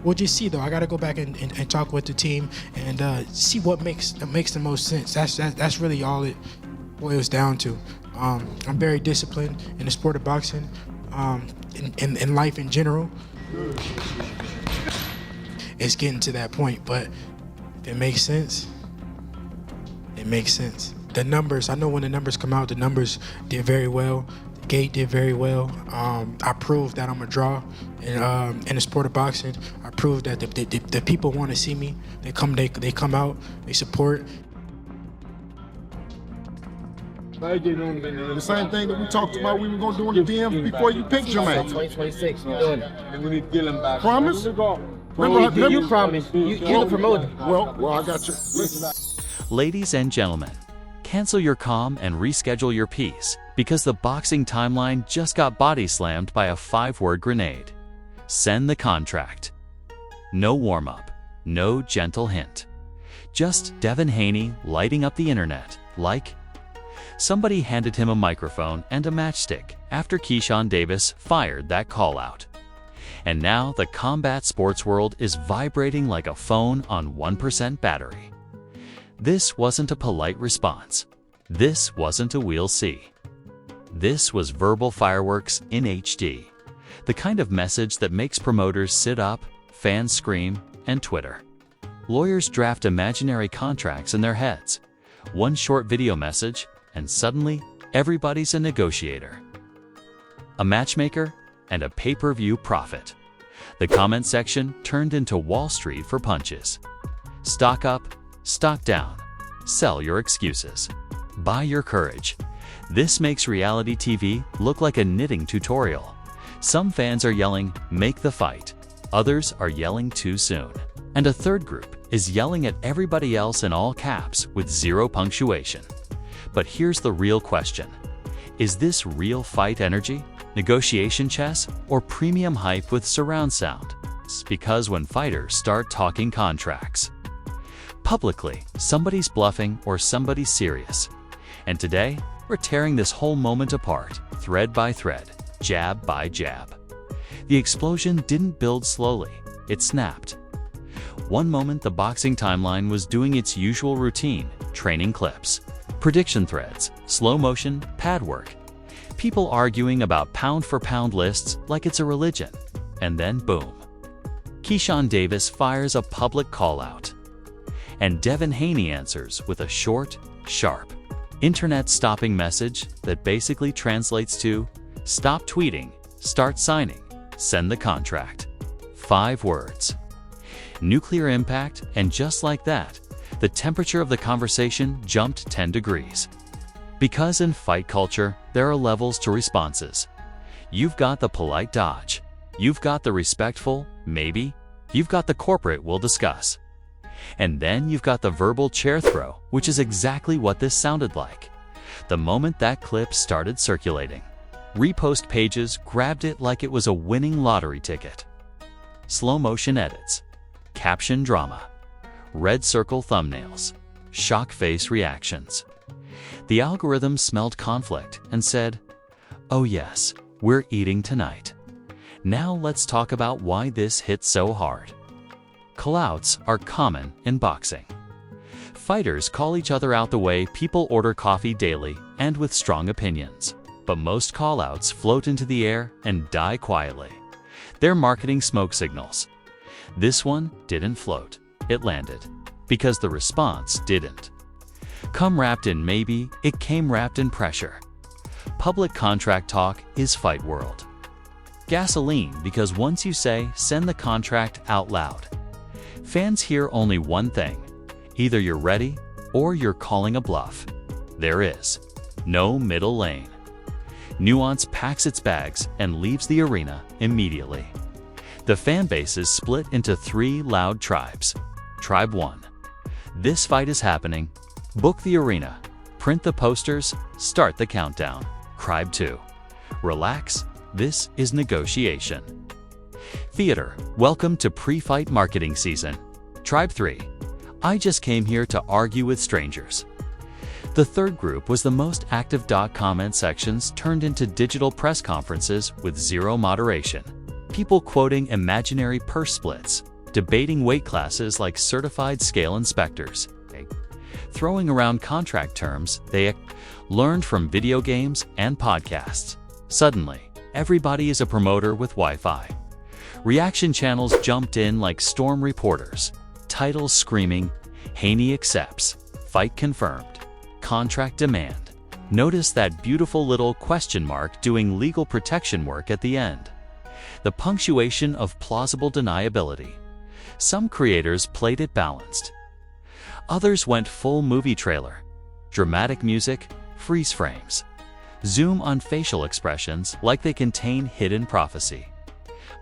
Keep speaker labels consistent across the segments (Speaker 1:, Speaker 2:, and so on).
Speaker 1: We'll just see though. I got to go back and talk with the team and see what makes the most sense. That's really all it boils down to. I'm very disciplined in the sport of boxing, in life in general. It's getting to that point, but if it makes sense, it makes sense. The numbers, I know when the numbers come out, the numbers did very well. The gate did very well. I proved that I'm a draw in the sport of boxing. I proved that the people want to see me. They come out, they support.
Speaker 2: The same thing that we talked about we were going to do in the DMs before you picked your man.
Speaker 3: 2026, you're doing it.
Speaker 2: We need to get him back. Promise?
Speaker 3: You promise. You're the promoter.
Speaker 2: Well, I got you. Listen.
Speaker 4: Ladies and gentlemen, cancel your comm and reschedule your piece because the boxing timeline just got body slammed by a 5-word grenade. Send the contract. No warm-up, no gentle hint. Just Devin Haney lighting up the internet like somebody handed him a microphone and a matchstick after Keyshawn Davis fired that call-out. And now the combat sports world is vibrating like a phone on 1% battery. This wasn't a polite response. This wasn't a we'll see. This was verbal fireworks in HD. The kind of message that makes promoters sit up, fans scream, and Twitter. Lawyers draft imaginary contracts in their heads. One short video message, and suddenly everybody's a negotiator, a matchmaker, and a pay-per-view profit. The comment section turned into Wall Street for punches. Stock up, stock down. Sell your excuses. Buy your courage. This makes reality TV look like a knitting tutorial. Some fans are yelling, "Make the fight." Others are yelling too soon. And a third group is yelling at everybody else in all caps with 0 punctuation. But here's the real question. Is this real fight energy, negotiation chess, or premium hype with surround sound? It's because when fighters start talking contracts publicly, somebody's bluffing or somebody's serious. And today, we're tearing this whole moment apart, thread by thread, jab by jab. The explosion didn't build slowly, it snapped. One moment the boxing timeline was doing its usual routine, training clips, prediction threads, slow motion, pad work. People arguing about pound-for-pound lists like it's a religion. And then boom. Keyshawn Davis fires a public call-out. And Devin Haney answers with a short, sharp, internet-stopping message that basically translates to, stop tweeting, start signing, send the contract. 5 words. Nuclear impact, and just like that, the temperature of the conversation jumped 10 degrees. Because in fight culture, there are levels to responses. You've got the polite dodge. You've got the respectful, maybe. You've got the corporate, we'll discuss. And then you've got the verbal chair throw, which is exactly what this sounded like. The moment that clip started circulating, repost pages grabbed it like it was a winning lottery ticket. Slow motion edits, caption drama, red circle thumbnails, shock face reactions. The algorithm smelled conflict and said, "Oh yes, we're eating tonight." Now let's talk about why this hit so hard. Callouts are common in boxing. Fighters call each other out the way people order coffee daily and with strong opinions. But most callouts float into the air and die quietly. They're marketing smoke signals. This one didn't float, it landed. Because the response didn't come wrapped in maybe, it came wrapped in pressure. Public contract talk is fight world. Gasoline, because once you say, send the contract out loud, fans hear only one thing. Either you're ready or you're calling a bluff. There is no middle lane. Nuance packs its bags and leaves the arena immediately. The fan base is split into 3 loud tribes. Tribe 1. This fight is happening. Book the arena. Print the posters. Start the countdown. Tribe 2. Relax. This is negotiation. Theater. Welcome to pre-fight marketing season. Tribe 3. I just came here to argue with strangers. The third group was the most active. Comment sections turned into digital press conferences with 0 moderation. people quoting imaginary purse splits, debating weight classes like certified scale inspectors, throwing around contract terms they learned from video games and podcasts. Suddenly, everybody is a promoter with Wi-Fi. Reaction channels jumped in like storm reporters, titles screaming, "Haney accepts, fight confirmed, contract demand." Notice that beautiful little question mark doing legal protection work at the end. The punctuation of plausible deniability. Some creators played it balanced. Others went full movie trailer. Dramatic music, freeze frames. Zoom on facial expressions like they contain hidden prophecy.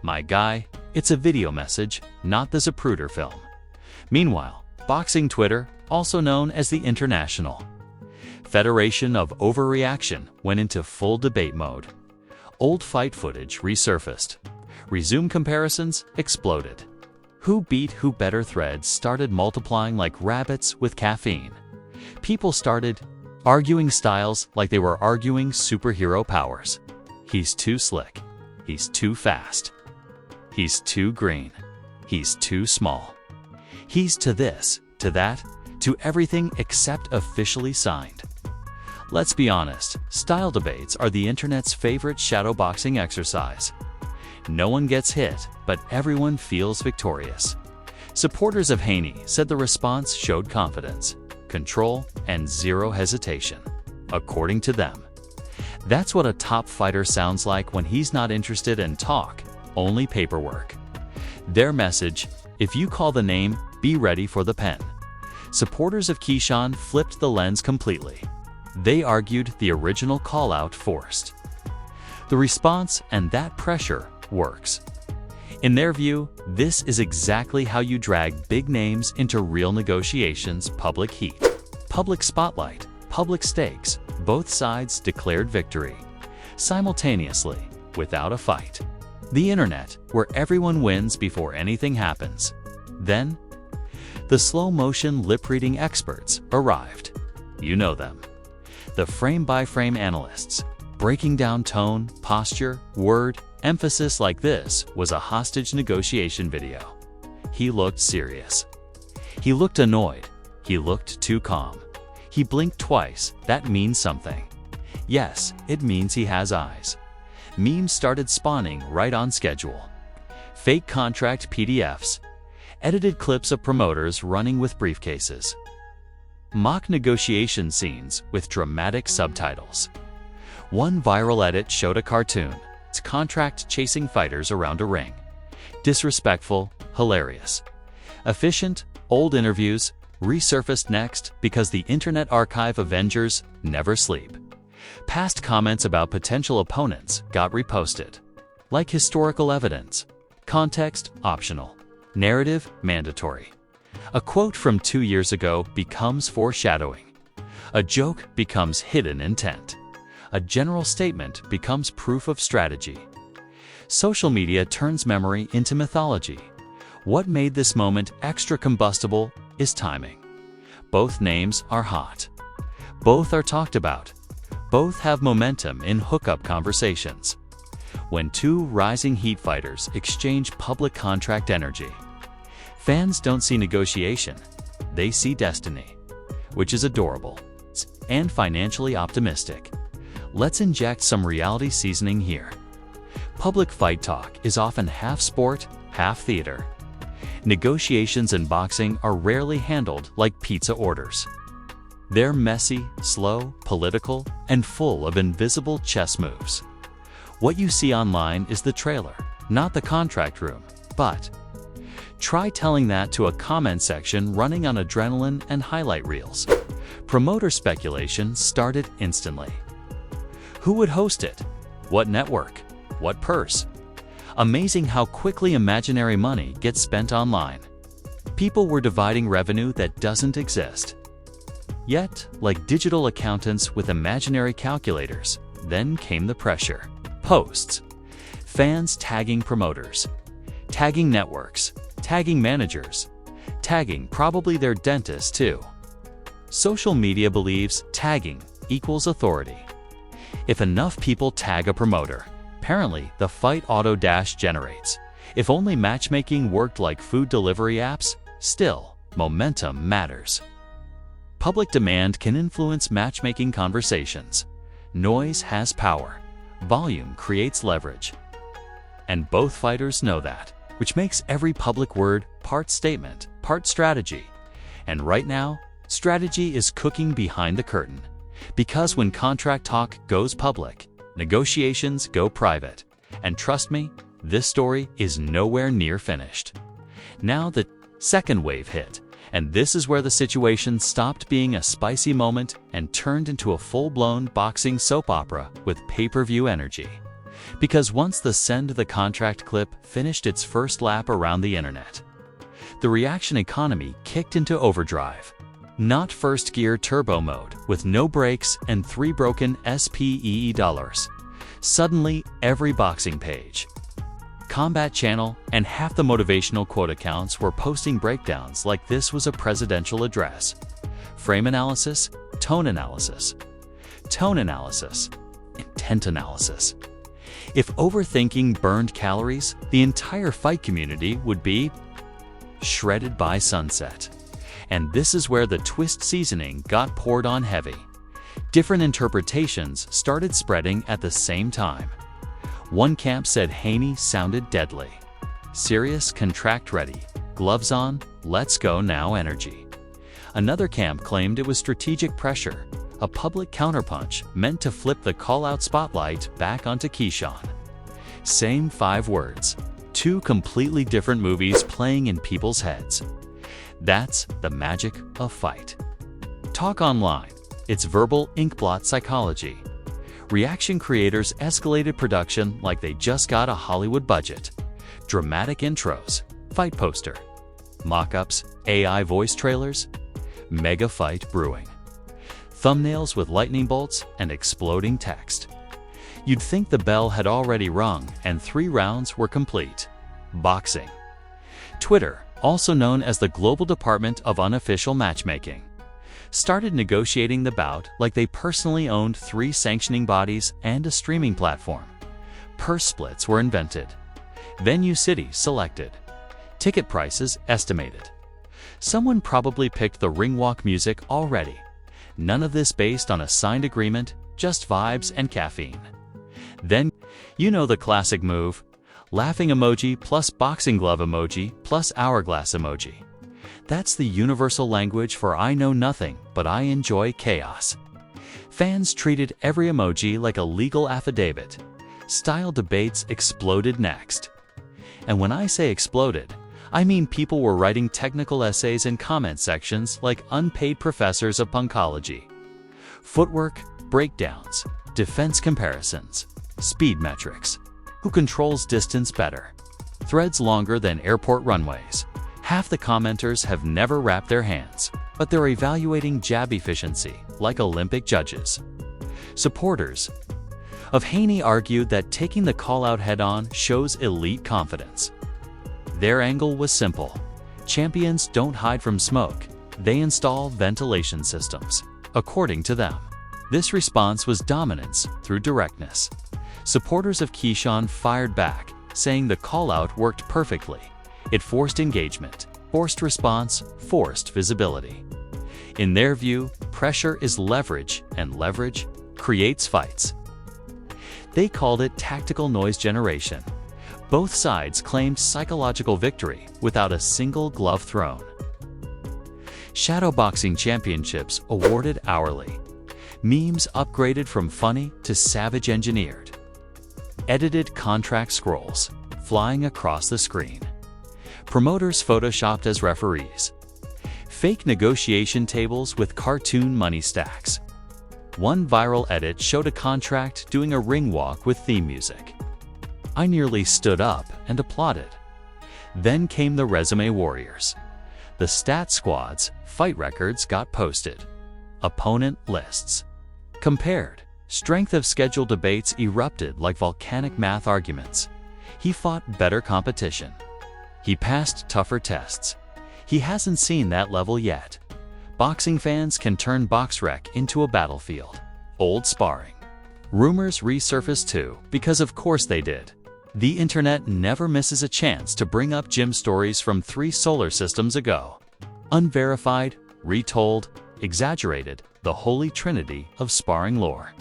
Speaker 4: My guy, it's a video message, not the Zapruder film. Meanwhile, boxing Twitter, also known as the International Federation of Overreaction, went into full debate mode. Old fight footage resurfaced. Resume comparisons exploded. Who beat who better threads started multiplying like rabbits with caffeine. People started arguing styles like they were arguing superhero powers. He's too slick. He's too fast. He's too green. He's too small. He's to this, to that, to everything except officially signed. Let's be honest, style debates are the internet's favorite shadowboxing exercise. No one gets hit, but everyone feels victorious. Supporters of Haney said the response showed confidence, control, and zero hesitation, according to them. That's what a top fighter sounds like when he's not interested in talk, only paperwork. Their message, if you call the name, be ready for the pen. Supporters of Keyshawn flipped the lens completely. They argued the original call-out forced. The response and that pressure works. In their view, this is exactly how you drag big names into real negotiations: public heat, public spotlight, public stakes. Both sides declared victory, simultaneously, without a fight. The internet, where everyone wins before anything happens. Then, the slow-motion lip-reading experts arrived. You know them. The frame-by-frame analysts, breaking down tone, posture, word, emphasis like this was a hostage negotiation video. He looked serious. He looked annoyed. He looked too calm. He blinked twice. That means something. Yes, it means he has eyes. Memes started spawning right on schedule. Fake contract PDFs. Edited clips of promoters running with briefcases. Mock negotiation scenes with dramatic subtitles. One viral edit showed a cartoon. It's contract chasing fighters around a ring. Disrespectful, hilarious. Efficient, old interviews, resurfaced next because the Internet Archive Avengers never sleep. Past comments about potential opponents got reposted. Like historical evidence. Context optional. Narrative mandatory. A quote from 2 years ago becomes foreshadowing. A joke becomes hidden intent. A general statement becomes proof of strategy. Social media turns memory into mythology. What made this moment extra combustible is timing. Both names are hot. Both are talked about. Both have momentum in hookup conversations. When two rising heat fighters exchange public contract energy, fans don't see negotiation, they see destiny, which is adorable and financially optimistic. Let's inject some reality seasoning here. Public fight talk is often half sport, half theater. Negotiations in boxing are rarely handled like pizza orders. They're messy, slow, political, and full of invisible chess moves. What you see online is the trailer, not the contract room, but try telling that to a comment section running on adrenaline and highlight reels. Promoter speculation started instantly. Who would host it? What network? What purse? Amazing how quickly imaginary money gets spent online. People were dividing revenue that doesn't exist. Yet, like digital accountants with imaginary calculators, then came the pressure. Posts. Fans tagging promoters. Tagging networks. Tagging managers. Tagging probably their dentist too. Social media believes tagging equals authority. If enough people tag a promoter, apparently the fight auto dash generates. If only matchmaking worked like food delivery apps, still, momentum matters. Public demand can influence matchmaking conversations. Noise has power. Volume creates leverage. And both fighters know that, which makes every public word part statement, part strategy. And right now, strategy is cooking behind the curtain. Because when contract talk goes public, negotiations go private. And trust me, this story is nowhere near finished. Now the second wave hit, and this is where the situation stopped being a spicy moment and turned into a full-blown boxing soap opera with pay-per-view energy. Because once the send the contract clip finished its first lap around the internet, the reaction economy kicked into overdrive. Not first gear turbo mode with no brakes and 3 broken SPEE dollars. Suddenly, every boxing page, combat channel, and half the motivational quote accounts were posting breakdowns like this was a presidential address. Frame analysis, tone analysis, intent analysis. If overthinking burned calories, the entire fight community would be shredded by sunset. And this is where the twist seasoning got poured on heavy. Different interpretations started spreading at the same time. One camp said Haney sounded deadly. Serious, contract ready, gloves on, let's go now energy. Another camp claimed it was strategic pressure, a public counterpunch meant to flip the call-out spotlight back onto Keyshawn. Same 5 words, 2 completely different movies playing in people's heads. That's the magic of fight. Talk online, it's verbal inkblot psychology. Reaction creators escalated production like they just got a Hollywood budget. Dramatic intros, fight poster, mock-ups, AI voice trailers, mega fight brewing. Thumbnails with lightning bolts and exploding text. You'd think the bell had already rung and 3 rounds were complete. Boxing. Twitter, also known as the Global Department of Unofficial Matchmaking, started negotiating the bout like they personally owned 3 sanctioning bodies and a streaming platform. Purse splits were invented. Venue cities selected. Ticket prices estimated. Someone probably picked the ring walk music already. None of this based on a signed agreement, just vibes and caffeine. Then, you know the classic move, laughing emoji plus boxing glove emoji plus hourglass emoji. That's the universal language for I know nothing, but I enjoy chaos. Fans treated every emoji like a legal affidavit. Style debates exploded next. And when I say exploded, I mean people were writing technical essays in comment sections like unpaid professors of punkology. Footwork, breakdowns, defense comparisons, speed metrics. Who controls distance better? Threads longer than airport runways. Half the commenters have never wrapped their hands, but they're evaluating jab efficiency like Olympic judges. Supporters of Haney argued that taking the call-out head-on shows elite confidence. Their angle was simple. Champions don't hide from smoke, they install ventilation systems. According to them, this response was dominance through directness. Supporters of Keyshawn fired back, saying the call-out worked perfectly. It forced engagement, forced response, forced visibility. In their view, pressure is leverage, and leverage creates fights. They called it tactical noise generation. Both sides claimed psychological victory without a single glove thrown. Shadowboxing championships awarded hourly. Memes upgraded from funny to savage engineered. Edited contract scrolls flying across the screen. Promoters photoshopped as referees. Fake negotiation tables with cartoon money stacks. One viral edit showed a contract doing a ring walk with theme music. I nearly stood up and applauded. Then came the resume warriors. The stat squads, fight records got posted. Opponent lists compared. Strength of schedule debates erupted like volcanic math arguments. He fought better competition. He passed tougher tests. He hasn't seen that level yet. Boxing fans can turn BoxRec into a battlefield. Old sparring. Rumors resurfaced too, because of course they did. The internet never misses a chance to bring up gym stories from 3 solar systems ago. Unverified, retold, exaggerated, the holy trinity of sparring lore.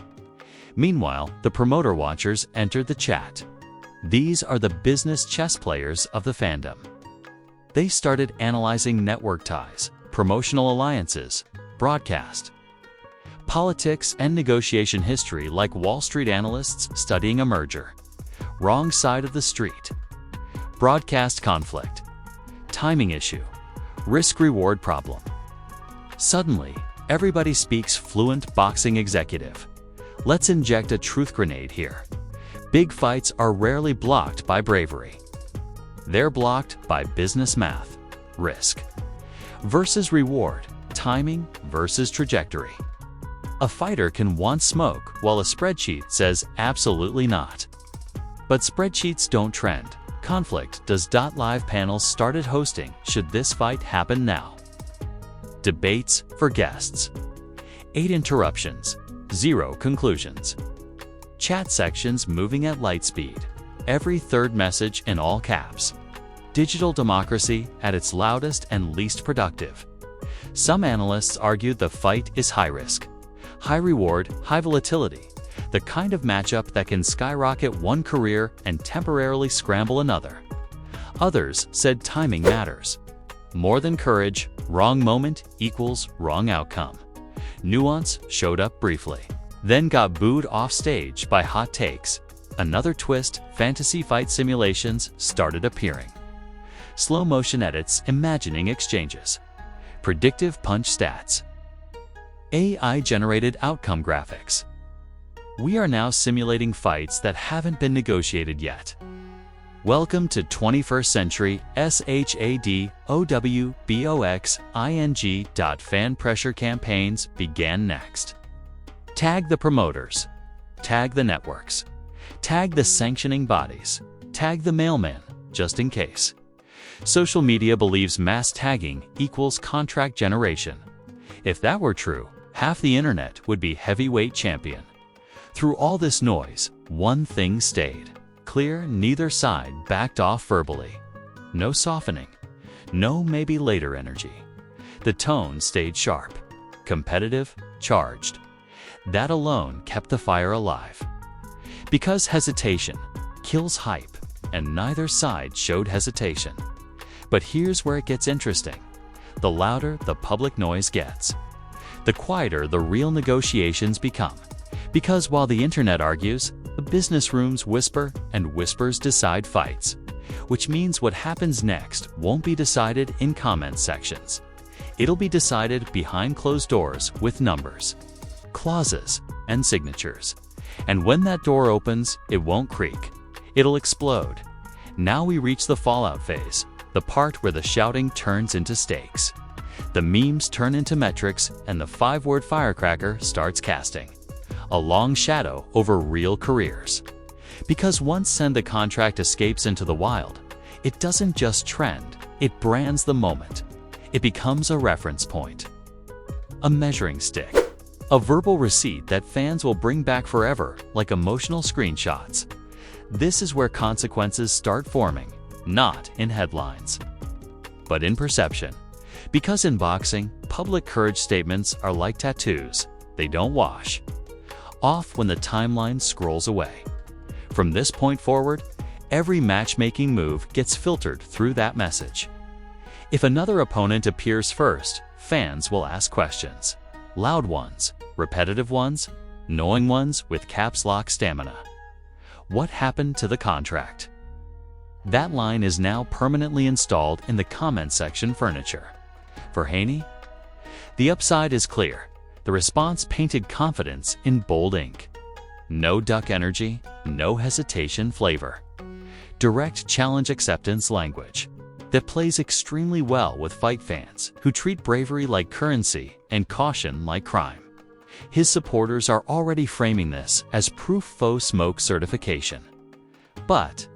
Speaker 4: Meanwhile, the promoter watchers entered the chat. These are the business chess players of the fandom. They started analyzing network ties, promotional alliances, broadcast, politics, and negotiation history like Wall Street analysts studying a merger. Wrong side of the street. Broadcast conflict. Timing issue. Risk-reward problem. Suddenly, everybody speaks fluent boxing executive. Let's inject a truth grenade here. Big fights are rarely blocked by bravery. They're blocked by business math. Risk versus reward. Timing versus trajectory. A fighter can want smoke while a spreadsheet says absolutely not. But spreadsheets don't trend. Conflict does. Live panels started hosting should this fight happen now. Debates for guests. 8 interruptions, 0 conclusions. Chat sections moving at light speed. Every third message in all caps. Digital democracy at its loudest and least productive. Some analysts argued the fight is high risk, high reward, high volatility, the kind of matchup that can skyrocket one career and temporarily scramble another. Others said timing matters. More than courage, wrong moment equals wrong outcome. Nuance showed up briefly, then got booed off stage by hot takes. Another twist, fantasy fight simulations started appearing. Slow motion edits imagining exchanges. Predictive punch stats. AI-generated outcome graphics. We are now simulating fights that haven't been negotiated yet. Welcome to 21st century SHADOWBOXING. Fan pressure campaigns began next. Tag the promoters. Tag the networks. Tag the sanctioning bodies. Tag the mailman, just in case. Social media believes mass tagging equals contract generation. If that were true, half the internet would be heavyweight champion. Through all this noise, one thing stayed. Clear, neither side backed off verbally. No softening. No maybe later energy. The tone stayed sharp. Competitive, charged. That alone kept the fire alive. Because hesitation kills hype, and neither side showed hesitation. But here's where it gets interesting. The louder the public noise gets, the quieter the real negotiations become. Because while the internet argues, the business rooms whisper, and whispers decide fights. Which means what happens next won't be decided in comment sections. It'll be decided behind closed doors with numbers, clauses, and signatures. And when that door opens, it won't creak. It'll explode. Now we reach the fallout phase, the part where the shouting turns into stakes. The memes turn into metrics, and the 5-word firecracker starts casting a long shadow over real careers. Because once Send the Contract escapes into the wild, it doesn't just trend, it brands the moment. It becomes a reference point, a measuring stick, a verbal receipt that fans will bring back forever like emotional screenshots. This is where consequences start forming, not in headlines, but in perception. Because in boxing, public courage statements are like tattoos. They don't wash off when the timeline scrolls away. From this point forward, every matchmaking move gets filtered through that message. If another opponent appears first, fans will ask questions. Loud ones, repetitive ones, knowing ones with caps lock stamina. What happened to the contract? That line is now permanently installed in the comment section furniture. For Haney, the upside is clear. The response painted confidence in bold ink. No duck energy, no hesitation flavor. Direct challenge acceptance language that plays extremely well with fight fans who treat bravery like currency and caution like crime. His supporters are already framing this as proof faux smoke certification. But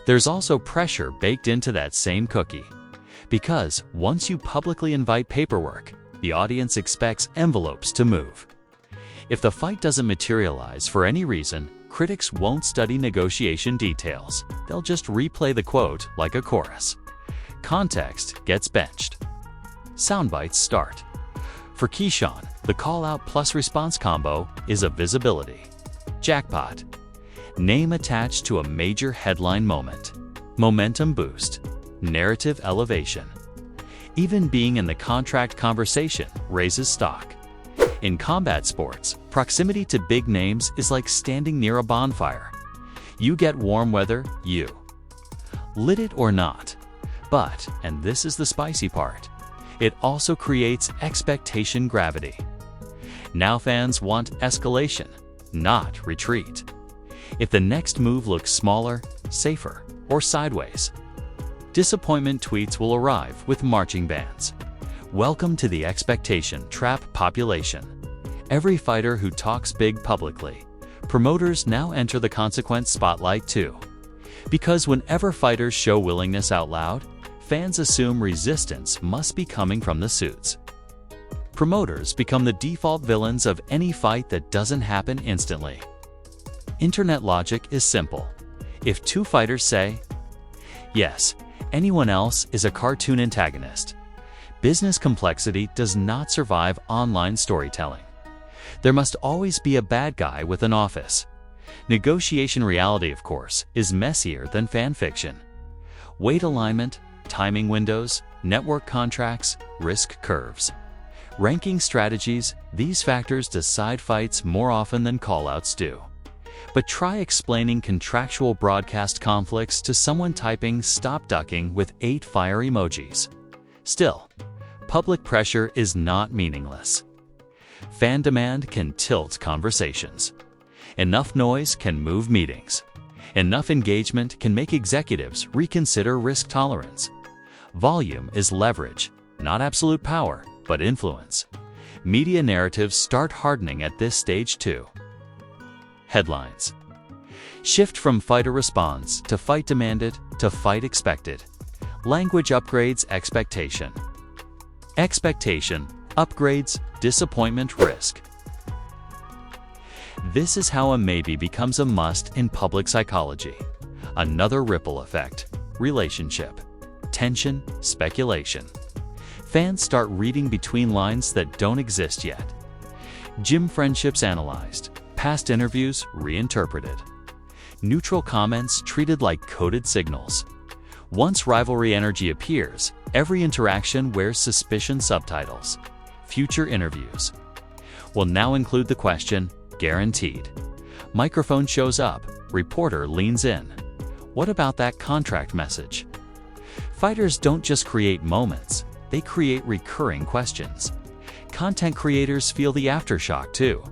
Speaker 4: there's also pressure baked into that same cookie. Because once you publicly invite paperwork, the audience expects envelopes to move. If the fight doesn't materialize for any reason, critics won't study negotiation details. They'll just replay the quote like a chorus. Context gets benched. Soundbites start. For Keyshawn, the call-out plus response combo is a visibility jackpot. Name attached to a major headline moment. Momentum boost. Narrative elevation. Even being in the contract conversation raises stock. In combat sports, proximity to big names is like standing near a bonfire. You get warm weather, you lit it or not. But, and this is the spicy part, it also creates expectation gravity. Now fans want escalation, not retreat. If the next move looks smaller, safer, or sideways, disappointment tweets will arrive with marching bands. Welcome to the expectation trap population. Every fighter who talks big publicly, promoters now enter the consequence spotlight too. Because whenever fighters show willingness out loud, fans assume resistance must be coming from the suits. Promoters become the default villains of any fight that doesn't happen instantly. Internet logic is simple. If two fighters say, yes, anyone else is a cartoon antagonist. Business complexity does not survive online storytelling. There must always be a bad guy with an office. Negotiation reality, of course, is messier than fan fiction. Weight alignment, timing windows, network contracts, risk curves. Ranking strategies, these factors decide fights more often than callouts do. But try explaining contractual broadcast conflicts to someone typing "stop ducking" with 8 fire emojis. Still, public pressure is not meaningless. Fan demand can tilt conversations. Enough noise can move meetings. Enough engagement can make executives reconsider risk tolerance. Volume is leverage, not absolute power, but influence. Media narratives start hardening at this stage too. Headlines. Shift from fighter responds to fight demanded to fight expected. Language upgrades expectation. Expectation upgrades disappointment risk. This is how a maybe becomes a must in public psychology. Another ripple effect. Relationship. Tension, speculation. Fans start reading between lines that don't exist yet. Gym friendships analyzed. Past interviews reinterpreted. Neutral comments treated like coded signals. Once rivalry energy appears, every interaction wears suspicion subtitles. Future interviews will now include the question, guaranteed. Microphone shows up, reporter leans in. What about that contract message? Fighters don't just create moments, they create recurring questions. Content creators feel the aftershock too.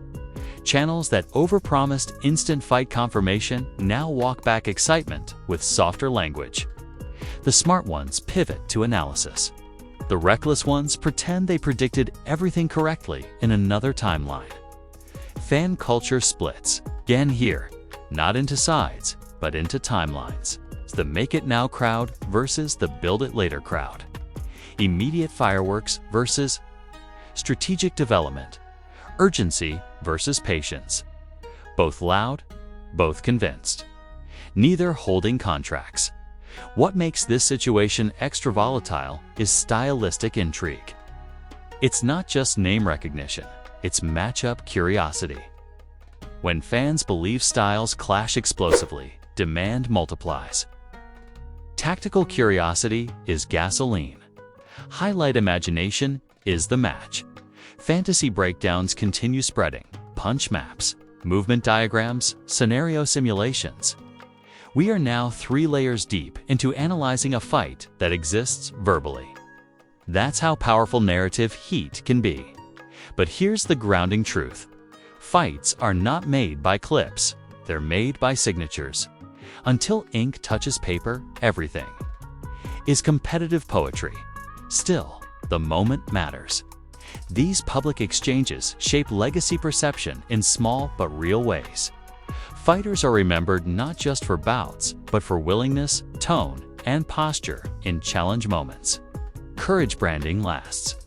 Speaker 4: Channels that overpromised instant fight confirmation now walk back excitement with softer language. The smart ones pivot to analysis. The reckless ones pretend they predicted everything correctly in another timeline. Fan culture splits, again here, not into sides, but into timelines. It's the make it now crowd versus the build it later crowd. Immediate fireworks versus strategic development. Urgency versus patience. Both loud, both convinced. Neither holding contracts. What makes this situation extra volatile is stylistic intrigue. It's not just name recognition, it's matchup curiosity. When fans believe styles clash explosively, demand multiplies. Tactical curiosity is gasoline. Highlight imagination is the match. Fantasy breakdowns continue spreading. Punch maps, movement diagrams, scenario simulations. We are now 3 layers deep into analyzing a fight that exists verbally. That's how powerful narrative heat can be. But here's the grounding truth. Fights are not made by clips. They're made by signatures. Until ink touches paper, everything is competitive poetry. Still, the moment matters. These public exchanges shape legacy perception in small but real ways. Fighters are remembered not just for bouts, but for willingness, tone, and posture in challenge moments. Courage branding lasts.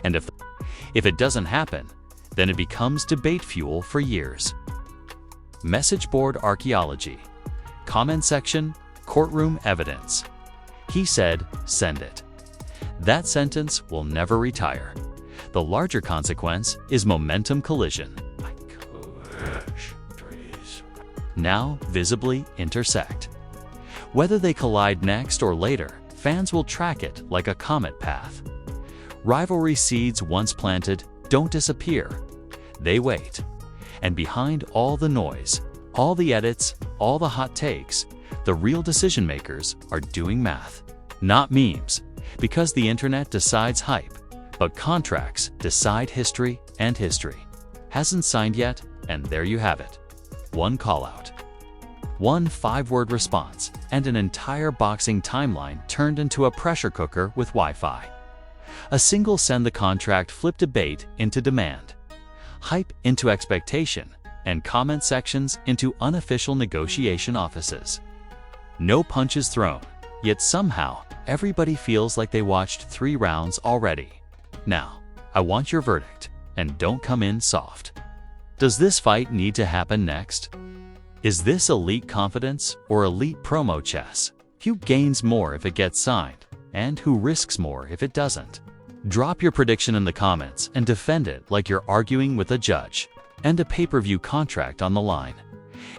Speaker 4: And if it doesn't happen, then it becomes debate fuel for years. Message board archaeology. Comment section, courtroom evidence. He said, send it. That sentence will never retire. The larger consequence is momentum collision. Now visibly intersect. Whether they collide next or later, fans will track it like a comet path. Rivalry seeds once planted don't disappear. They wait. And behind all the noise, all the edits, all the hot takes, the real decision makers are doing math. Not memes, because the internet decides hype, but contracts decide history, and history hasn't signed yet, and there you have it. One call-out. One 5-word response, and an entire boxing timeline turned into a pressure cooker with Wi-Fi. A single send the contract flipped debate into demand, hype into expectation, and comment sections into unofficial negotiation offices. No punches thrown, yet somehow everybody feels like they watched 3 rounds already. Now, I want your verdict, and don't come in soft. Does this fight need to happen next? Is this elite confidence or elite promo chess? Who gains more if it gets signed, and who risks more if it doesn't? Drop your prediction in the comments and defend it like you're arguing with a judge and a pay-per-view contract on the line.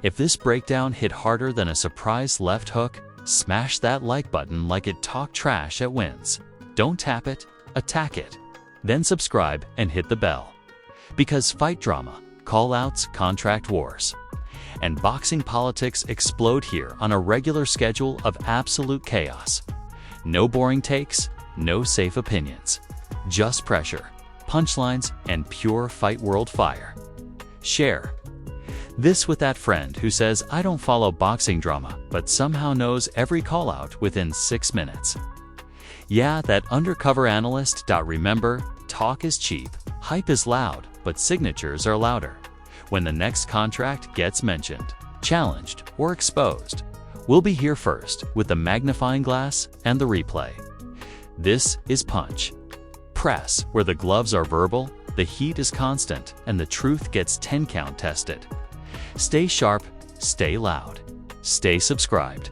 Speaker 4: If this breakdown hit harder than a surprise left hook, smash that like button like it talked trash at wins. Don't tap it, attack it. Then subscribe and hit the bell. Because fight drama, call-outs, contract wars, and boxing politics explode here on a regular schedule of absolute chaos. No boring takes, no safe opinions. Just pressure, punchlines, and pure fight world fire. Share this with that friend who says, I don't follow boxing drama, but somehow knows every call-out within 6 minutes. Yeah, that undercover analyst. Remember, talk is cheap, hype is loud, but signatures are louder. When the next contract gets mentioned, challenged, or exposed, we'll be here first with the magnifying glass and the replay. This is Punch. Press, where the gloves are verbal, the heat is constant, and the truth gets 10 count tested. Stay sharp, stay loud, stay subscribed.